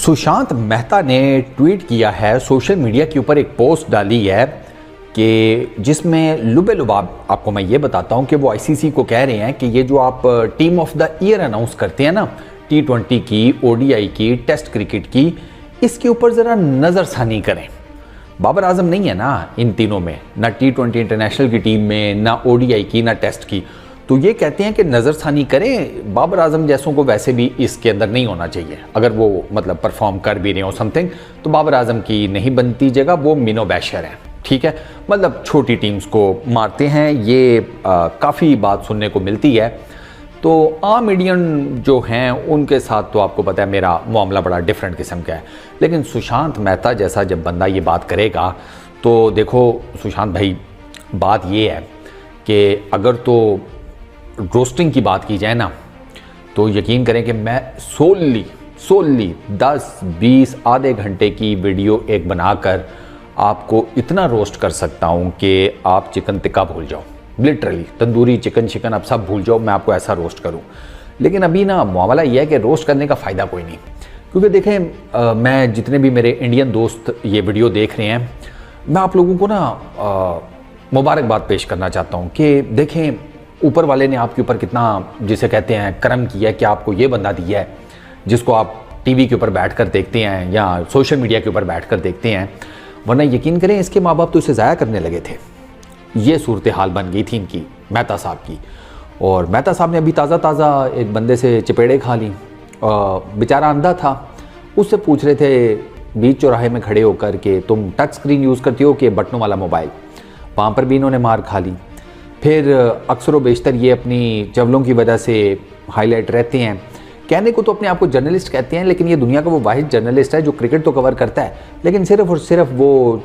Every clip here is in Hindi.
सुशांत मेहता ने ट्वीट किया है, सोशल मीडिया के ऊपर एक पोस्ट डाली है कि जिसमें लुबे लुबाब आपको मैं ये बताता हूँ कि वो आईसीसी को कह रहे हैं कि ये जो आप team of the year announce करते हैं ना, T20 की, ओडीआई की, टेस्ट क्रिकेट की, इसके ऊपर ज़रा नज़रसानी करें। बाबर आजम नहीं है ना इन तीनों में, ना T20 इंटरनेशनल की टीम में, ना ओडीआई की, ना टेस्ट की। तो ये कहते हैं कि नज़रसानी करें, बाबर आजम जैसों को वैसे भी इसके अंदर नहीं होना चाहिए। अगर वो मतलब परफॉर्म कर भी रहे हो समथिंग, तो बाबर आजम की नहीं बनती जगह, वो मिनो बैशर है, ठीक है। मतलब छोटी टीम्स को मारते हैं, ये काफ़ी बात सुनने को मिलती है। तो आम इंडियन जो हैं उनके साथ तो आपको पता है मेरा मामला बड़ा डिफरेंट किस्म का है। लेकिन सुशांत मेहता जैसा जब बंदा ये बात करेगा तो देखो सुशांत भाई, बात ये है कि अगर तो रोस्टिंग की बात की जाए ना, तो यकीन करें कि मैं सोली 10-20 आधे घंटे की वीडियो एक बनाकर आपको इतना रोस्ट कर सकता हूँ कि आप चिकन टिक्का भूल जाओ, लिटरली तंदूरी चिकन आप सब भूल जाओ, मैं आपको ऐसा रोस्ट करूँ। लेकिन अभी ना मामला यह है कि रोस्ट करने का फ़ायदा कोई नहीं, क्योंकि देखें मैं जितने भी मेरे इंडियन दोस्त ये वीडियो देख रहे हैं, मैं आप लोगों को ना मुबारकबाद पेश करना चाहता हूँ कि देखें ऊपर वाले ने आपके ऊपर कितना, जिसे कहते हैं, करम किया है कि आपको ये बंदा दिया है जिसको आप टीवी के ऊपर बैठकर देखते हैं या सोशल मीडिया के ऊपर बैठकर देखते हैं। वरना यकीन करें इसके माँ बाप तो इसे ज़ाया करने लगे थे। ये सूरत हाल बन गई थी इनकी, मेहता साहब की। और मेहता साहब ने अभी ताज़ा एक बंदे से चपेड़े खा ली, बेचारा अंधा था, उससे पूछ रहे थे बीच चौराहे में खड़े होकर के तुम टच स्क्रीन यूज़ करती हो कि बटनों वाला मोबाइल, वहाँ पर भी इन्होंने मार खा ली। फिर अक्सर व बेशतर ये अपनी चवलों की वजह से हाईलाइट रहते हैं। कहने को तो अपने आप को जर्नलिस्ट कहते हैं, लेकिन ये दुनिया का वो वाहिद जर्नलिस्ट है जो क्रिकेट तो कवर करता है, लेकिन सिर्फ और सिर्फ वो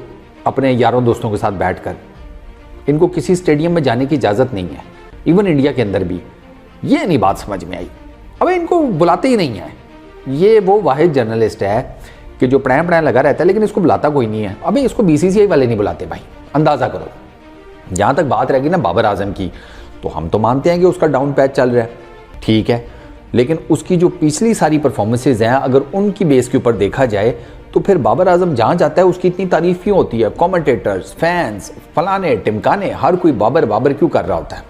अपने यारों दोस्तों के साथ बैठकर। इनको किसी स्टेडियम में जाने की इजाज़त नहीं है, इवन इंडिया के अंदर भी। ये नहीं बात समझ में आई, अब इनको बुलाते ही नहीं है। ये वो वाहिद जर्नलिस्ट है कि जो पढ़ाया लगा रहता है, लेकिन इसको बुलाता कोई नहीं है। अभी इसको बीसीसीआई वाले नहीं बुलाते भाई, अंदाज़ा करो। जहाँ तक बात रहेगी ना बाबर आजम की, तो हम तो मानते हैं कि उसका डाउन पैच चल रहा है, ठीक है, लेकिन उसकी जो पिछली सारी परफॉर्मेंसेज हैं अगर उनकी बेस के ऊपर देखा जाए तो फिर बाबर आजम जहाँ जाता है उसकी इतनी तारीफ क्यों होती है? कमेंटेटर्स, फैंस, फलाने टिमकाने, हर कोई बाबर क्यों कर रहा होता है?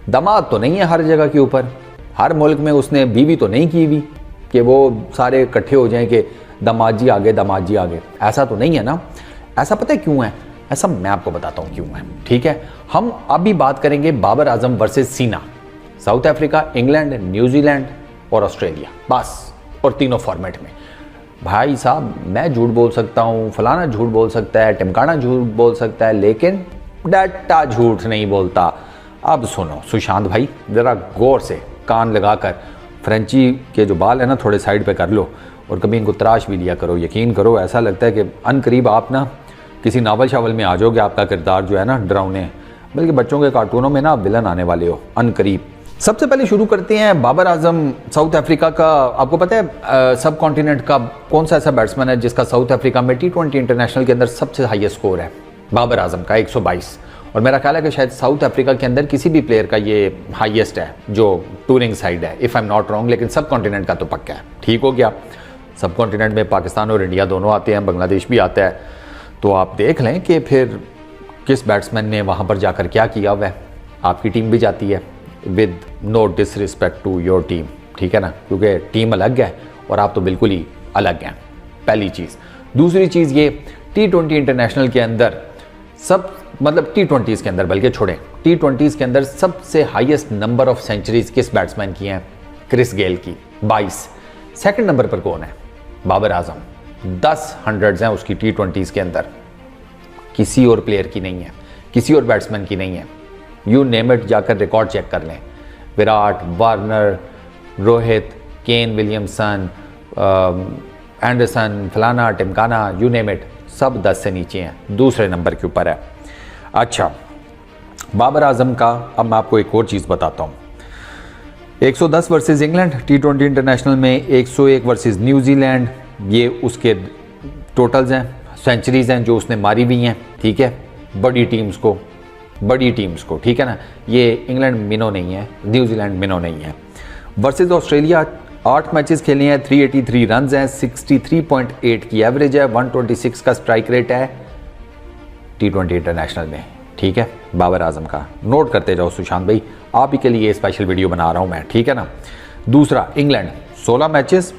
दामाद तो नहीं है हर जगह के ऊपर, हर मुल्क में उसने बीवी तो नहीं की हुई कि वो सारे इकट्ठे हो जाएं कि दामाद जी आगे, ऐसा तो नहीं है ना। ऐसा पता है क्यों है? ऐसा मैं आपको बताता हूँ क्यों है, ठीक है। हम अभी बात करेंगे बाबर आजम वर्सेस सीना, साउथ अफ्रीका, इंग्लैंड, न्यूजीलैंड और ऑस्ट्रेलिया, बस, और तीनों फॉर्मेट में। भाई साहब मैं झूठ बोल सकता हूँ, फलाना झूठ बोल सकता है, टिमकाना झूठ बोल सकता है, लेकिन डट्टा झूठ नहीं बोलता। अब सुनो सुशांत भाई, ज़रा गौर से कान लगाकर फ्रेंची के जो बाल है ना थोड़े साइड पे कर लो और कभी इनको तराश भी लिया करो। यकीन करो ऐसा लगता है कि अनकरीब आप ना किसी नावल शावल में आ जाओगे, आपका किरदार जो है ना डरावने, बल्कि बच्चों के कार्टूनों में ना विलन आने वाले हो अनकरीब। सबसे पहले शुरू करते हैं बाबर आजम साउथ अफ्रीका का। आपको पता है सब कॉन्टिनेंट का कौन सा ऐसा बैट्समैन है जिसका साउथ अफ्रीका में T20 इंटरनेशनल के अंदर सबसे हाईएस्ट स्कोर है? बाबर आजम का 122। और मेरा ख्याल है कि शायद साउथ अफ्रीका के अंदर किसी भी प्लेयर का ये हाईएस्ट है जो टूरिंग साइड है, if I am not wrong. लेकिन सब कॉन्टिनेंट का तो पक्का है, ठीक हो गया। सब कॉन्टिनेंट में पाकिस्तान और इंडिया दोनों आते हैं, बांग्लादेश भी आता है, तो आप देख लें कि फिर किस बैट्समैन ने वहाँ पर जाकर क्या किया हुआ है। आपकी टीम भी जाती है, with no disrespect to your team, ठीक है ना, क्योंकि टीम अलग है और आप तो बिल्कुल ही अलग हैं, पहली चीज़। दूसरी चीज़ ये T20 इंटरनेशनल के अंदर सब, मतलब T20s के अंदर, बल्कि छोड़ें, T20s के अंदर सबसे हाईएस्ट नंबर ऑफ सेंचुरीज किस बैट्समैन की हैं? क्रिस गेल की 22। सेकंड नंबर पर कौन है? बाबर आजम, 10 हंड्रेड्स हैं उसकी T20s के अंदर, किसी और प्लेयर की नहीं है, किसी और बैट्समैन की नहीं है। यू नेम इट, जाकर रिकॉर्ड चेक कर लें। Virat, Warner, Rohit, Kane Williamson, Anderson, फलाना टिमकाना, यू नेम इट, सब 10 से नीचे हैं, दूसरे नंबर के ऊपर है। अच्छा, बाबर आजम का अब मैं आपको एक और चीज़ बताता हूँ। 110 वर्सेस इंग्लैंड T20 इंटरनेशनल में, 101 वर्सेस न्यूजीलैंड, ये उसके टोटल्स हैं, सेंचुरीज हैं जो उसने मारी हुई हैं, ठीक है, बड़ी टीम्स को, ठीक है ना। ये इंग्लैंड मिनो नहीं है, न्यूजीलैंड मिनो नहीं है। वर्सेस ऑस्ट्रेलिया 8 मैचेस खेले हैं, 383 रन हैं, 63.8 की एवरेज है, 126 का स्ट्राइक रेट है T20 इंटरनेशनल में। ठीक है, बाबर आजम का नोट करते जाओ सुशांत भाई, आप ही के लिए स्पेशल वीडियो बना रहा हूं मैं। ठीक है ना। दूसरा, इंग्लैंड 16 मैचेस,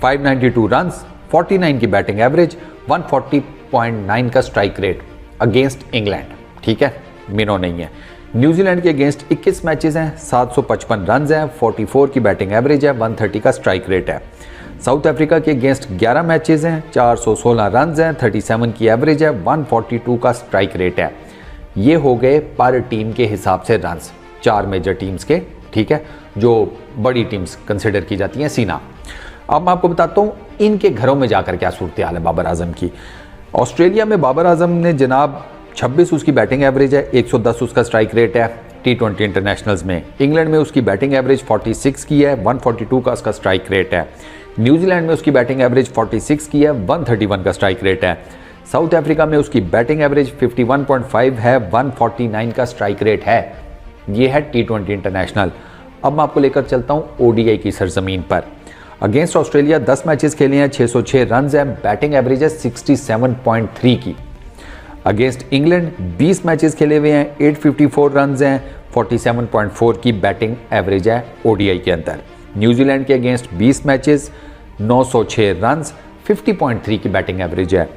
592 रन, 49 की बैटिंग एवरेज, 140.9 का स्ट्राइक रेट अगेंस्ट इंग्लैंड। ठीक है, मिनो नहीं है। न्यूजीलैंड के अगेंस्ट 21 मैचेस हैं, 755 रन हैं, 44 की बैटिंग एवरेज है, 130 का स्ट्राइक रेट है। साउथ अफ्रीका के अगेंस्ट 11 मैचेस हैं, 416 रन हैं, 37 की एवरेज है, 142 का स्ट्राइक रेट है। ये हो गए पर टीम के हिसाब से रन्स, 4 मेजर टीम्स के। ठीक है, जो बड़ी टीम्स कंसिडर की जाती हैं सीना। अब मैं आपको बताता हूँ इनके घरों में जाकर क्या सूरत हाल है बाबर आजम की। ऑस्ट्रेलिया में बाबर आजम ने जनाब 26 उसकी बैटिंग एवरेज है, 110 उसका स्ट्राइक रेट है T20 इंटरनेशनल्स में। इंग्लैंड में उसकी बैटिंग एवरेज 46 की है, 142 का उसका स्ट्राइक रेट है। न्यूजीलैंड में उसकी बैटिंग एवरेज 46 की है, 131 का स्ट्राइक रेट है। साउथ अफ्रीका में उसकी बैटिंग एवरेज 51.5 है, 149 का स्ट्राइक रेट है। ये है T20 इंटरनेशनल। अब मैं आपको लेकर चलता हूँ ODI की सरजमीन पर। अगेंस्ट ऑस्ट्रेलिया 10 मैचेस खेले हैं, 606 रन हैं, बैटिंग एवरेज है 67.3 की। अगेंस्ट इंग्लैंड 20 मैचेस खेले हुए हैं, 854 रन हैं, 47.4 की बैटिंग एवरेज है ODI के अंदर। न्यूजीलैंड के अगेंस्ट 20 मैचेस, 906 रन, 50.3 की बैटिंग एवरेज है।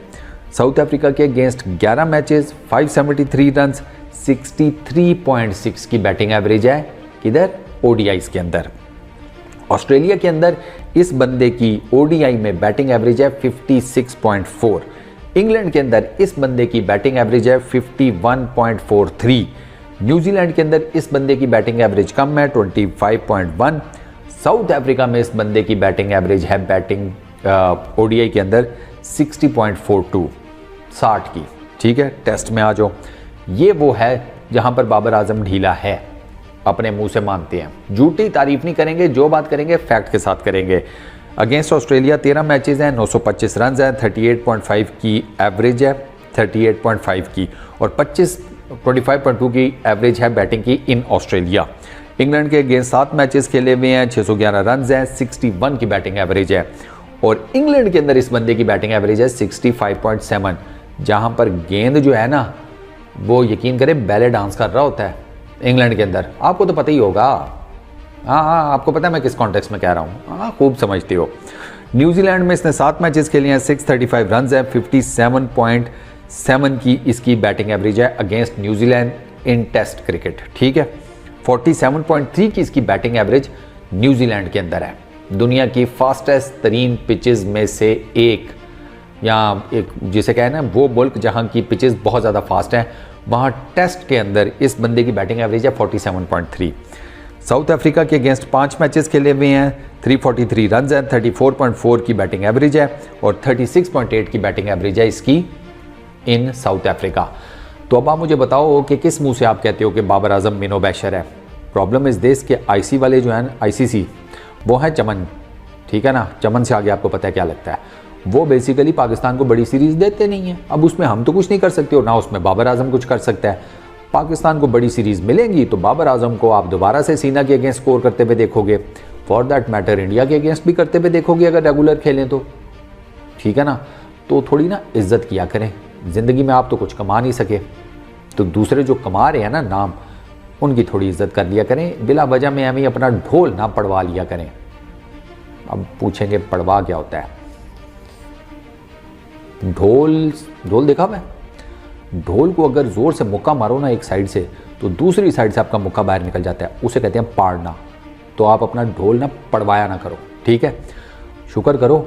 साउथ अफ्रीका के अगेंस्ट 11 मैचेस, 573 रन, 63.6 की बैटिंग एवरेज है किधर, ODIs के अंदर। ऑस्ट्रेलिया के अंदर इस बंदे की ODI में बैटिंग एवरेज है 56.4। इंग्लैंड के अंदर इस बंदे की बैटिंग एवरेज है 51.43। न्यूजीलैंड के अंदर इस बंदे की बैटिंग एवरेज कम है, 25.1। साउथ अफ्रीका में इस बंदे की बैटिंग एवरेज है ODI के अंदर 60.42, 60 की। ठीक है, टेस्ट में आ जाओ। ये वो है जहां पर बाबर आजम ढीला है, अपने मुंह से मानते हैं, झूठी तारीफ नहीं करेंगे, जो बात करेंगे फैक्ट के साथ करेंगे। अगेंस्ट ऑस्ट्रेलिया 13 मैचेस हैं, 925 रन हैं, 38.5 की एवरेज है, 38.5 की, और 25.2 की एवरेज है बैटिंग की इन ऑस्ट्रेलिया। इंग्लैंड के अगेंस्ट 7 मैचेस खेले हुए हैं, 611 रन हैं, 61 की बैटिंग एवरेज है, और इंग्लैंड के अंदर इस बंदे की बैटिंग एवरेज है 65.7, जहां पर गेंद जो है ना वो यकीन करें बैले डांस कर रहा होता है इंग्लैंड के अंदर। आपको तो पता ही होगा। हाँ, आपको पता है मैं किस कॉन्टेक्स्ट में कह रहा हूँ। हाँ, खूब समझते हो। न्यूजीलैंड में इसने 7 मैचेस खेले हैं, 635 रन हैं, 57.7 की इसकी बैटिंग एवरेज है अगेंस्ट न्यूजीलैंड इन टेस्ट क्रिकेट। ठीक है, 47.3 की इसकी बैटिंग एवरेज न्यूजीलैंड के अंदर है। दुनिया की फास्टेस्ट तरीन पिचेस में से एक, या एक जिसे कहें ना वो मुल्क जहाँ की पिचेस बहुत ज़्यादा फास्ट हैं, वहाँ टेस्ट के अंदर इस बंदे की बैटिंग एवरेज है 47.3। साउथ अफ्रीका के अगेंस्ट 5 मैचेस खेले हुए हैं, 343 रन हैं, 34.4 की बैटिंग एवरेज है, और 36.8 की बैटिंग एवरेज है इसकी इन साउथ अफ्रीका। तो अब आप मुझे बताओ कि किस मुंह से आप कहते हो कि बाबर आजम मिनो बैशर है। प्रॉब्लम इस देश के IC वाले जो हैं, ICC, वो है चमन। ठीक है ना, चमन से आगे आपको पता है क्या लगता है। वो बेसिकली पाकिस्तान को बड़ी सीरीज़ देते नहीं है। अब उसमें हम तो कुछ नहीं कर सकते, और ना उसमें बाबर आजम कुछ कर सकता है। पाकिस्तान को बड़ी सीरीज़ मिलेंगी तो बाबर आजम को आप दोबारा से सीना के अगेंस्ट स्कोर करते हुए देखोगे, फॉर दैट मैटर इंडिया के अगेंस्ट भी करते हुए देखोगे अगर रेगुलर खेलें तो। ठीक है ना, तो थोड़ी ना इज्जत किया करें। ज़िंदगी में आप तो कुछ कमा नहीं सके, तो दूसरे जो कमा रहे हैं ना नाम, उनकी थोड़ी इज्जत कर लिया करें। बिला वजह में हमें अपना ढोल ना पड़वा लिया करें। अब पूछेंगे पड़वा क्या होता है? ढोल देखा मैं? ढोल को अगर जोर से मुक्का मारो ना एक साइड से, तो दूसरी साइड से आपका मुक्का बाहर निकल जाता है, उसे कहते हैं पाड़ना। तो आप अपना ढोल ना पड़वाया ना करो। ठीक है, शुक्र करो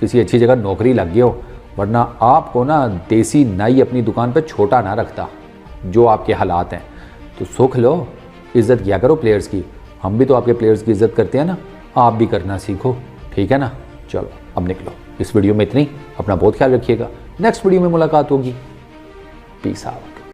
किसी अच्छी जगह नौकरी लग गई हो, वरना आपको ना देसी नाई अपनी दुकान पे छोटा ना रखता, जो आपके हालात हैं। तो सुख लो, इज्जत किया करो प्लेयर्स की। हम भी तो आपके प्लेयर्स की इज्जत करते हैं ना, आप भी करना सीखो। ठीक है ना, चलो अब निकलो। इस वीडियो में इतनी, अपना बहुत ख्याल रखिएगा। नेक्स्ट वीडियो में मुलाकात होगी। Peace out.